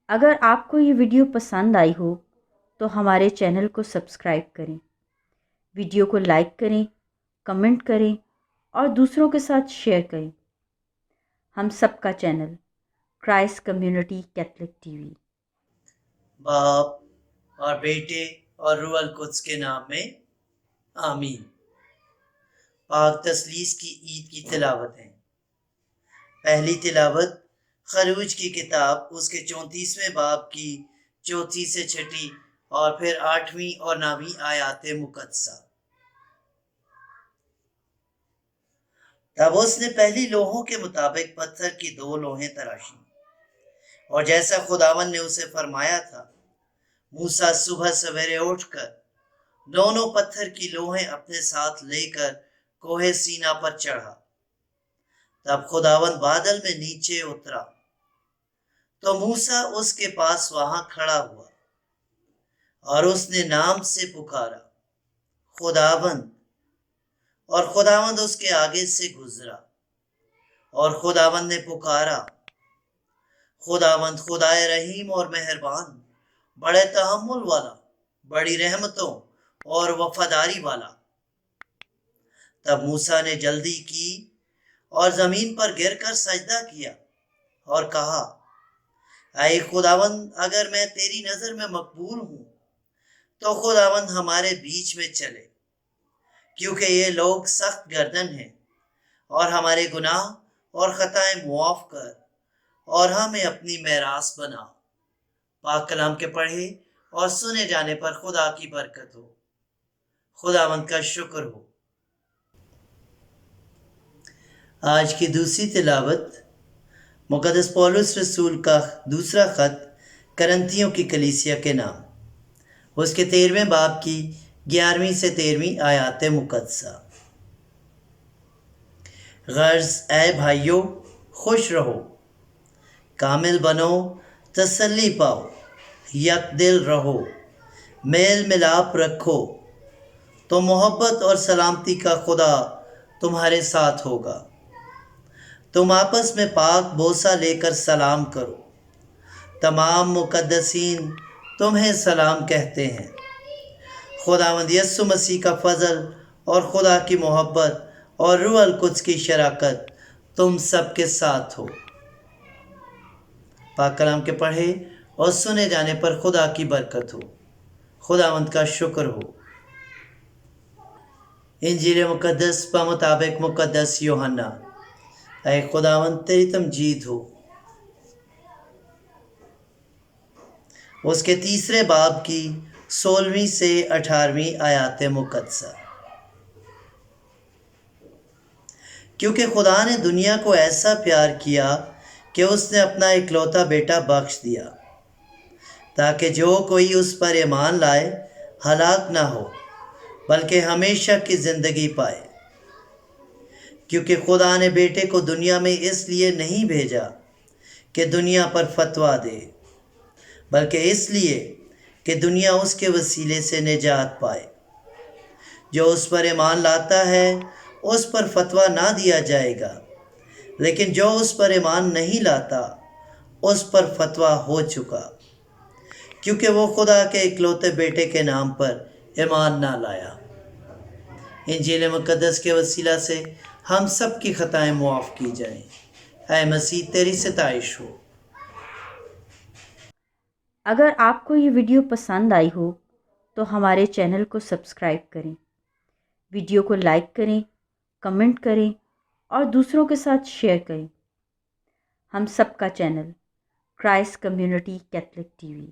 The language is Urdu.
اگر آپ کو یہ ویڈیو پسند آئی ہو تو ہمارے چینل کو سبسکرائب کریں، ویڈیو کو لائک کریں، کمنٹ کریں اور دوسروں کے ساتھ شیئر کریں۔ ہم سب کا channel Christ community Catholic T V. باپ اور بیٹے اور روح القدس کے نام میں آمین۔ پاک تثلیث کی عید کی تلاوت ہے۔ پہلی تلاوت خروج کی کتاب اس کے 34ویں باب کی 4 سے 6 اور پھر 8ویں اور 9ویں آیات مقدسہ۔ تب اس نے پہلی لوحوں کے مطابق پتھر کی 2 لوحیں تراشی، اور جیسا خداوند نے اسے فرمایا تھا، موسیٰ صبح سویرے اٹھ کر دونوں پتھر کی لوحیں اپنے ساتھ لے کر کوہ سینا پر چڑھا۔ تب خداوند بادل میں نیچے اترا تو موسیٰ اس کے پاس وہاں کھڑا ہوا، اور اس نے نام سے پکارا، خداوند، اور خداوند اس کے آگے سے گزرا، اور خداوند نے پکارا، خداوند خدائے رحیم اور مہربان، بڑے تحمل والا، بڑی رحمتوں اور وفاداری والا۔ تب موسیٰ نے جلدی کی اور زمین پر گر کر سجدہ کیا اور کہا، اے خداوند، اگر میں تیری نظر میں مقبول ہوں تو خداوند ہمارے بیچ میں چلے، کیونکہ یہ لوگ سخت گردن ہیں، اور ہمارے گناہ اور خطائیں معاف کر اور ہمیں اپنی میراث بنا۔ پاک کلام کے پڑھے اور سنے جانے پر خدا کی برکت ہو۔ خداوند کا شکر ہو۔ آج کی دوسری تلاوت مقدس پولس رسول کا دوسرا خط کرنتھیوں کی کلیسیا کے نام، اس کے 13ویں باب کی 11ویں سے 13ویں آیات مقدسہ۔ غرض اے بھائیو، خوش رہو، کامل بنو، تسلی پاؤ، یک دل رہو، میل ملاپ رکھو، تو محبت اور سلامتی کا خدا تمہارے ساتھ ہوگا۔ تم آپس میں پاک بوسہ لے کر سلام کرو۔ تمام مقدسین تمہیں سلام کہتے ہیں۔ خداوند یسوع مسیح کا فضل اور خدا کی محبت اور روح القدس کی شراکت تم سب کے ساتھ ہو۔ پاک کلام کے پڑھے اور سنے جانے پر خدا کی برکت ہو۔ خداوند کا شکر ہو۔ انجیل مقدس بمطابق مقدس یوحنا۔ اے خداوند، تیری تمجید ہو۔ اس کے 3 باب کی 16ویں سے 18ویں آیات مقدسہ۔ کیونکہ خدا نے دنیا کو ایسا پیار کیا کہ اس نے اپنا اکلوتا بیٹا بخش دیا، تاکہ جو کوئی اس پر ایمان لائے ہلاک نہ ہو بلکہ ہمیشہ کی زندگی پائے۔ کیونکہ خدا نے بیٹے کو دنیا میں اس لیے نہیں بھیجا کہ دنیا پر فتویٰ دے، بلکہ اس لیے کہ دنیا اس کے وسیلے سے نجات پائے۔ جو اس پر ایمان لاتا ہے اس پر فتویٰ نہ دیا جائے گا، لیکن جو اس پر ایمان نہیں لاتا اس پر فتویٰ ہو چکا، کیونکہ وہ خدا کے اکلوتے بیٹے کے نام پر ایمان نہ لایا۔ انجیل مقدس کے وسیلہ سے ہم سب کی خطائیں معاف کی جائیں۔ اے مسیح، تیری ستائش ہو۔ اگر آپ کو یہ ویڈیو پسند آئی ہو تو ہمارے چینل کو سبسکرائب کریں، ویڈیو کو لائک کریں، کمنٹ کریں اور دوسروں کے ساتھ شیئر کریں۔ ہم سب کا channel Christ community Catholic T V.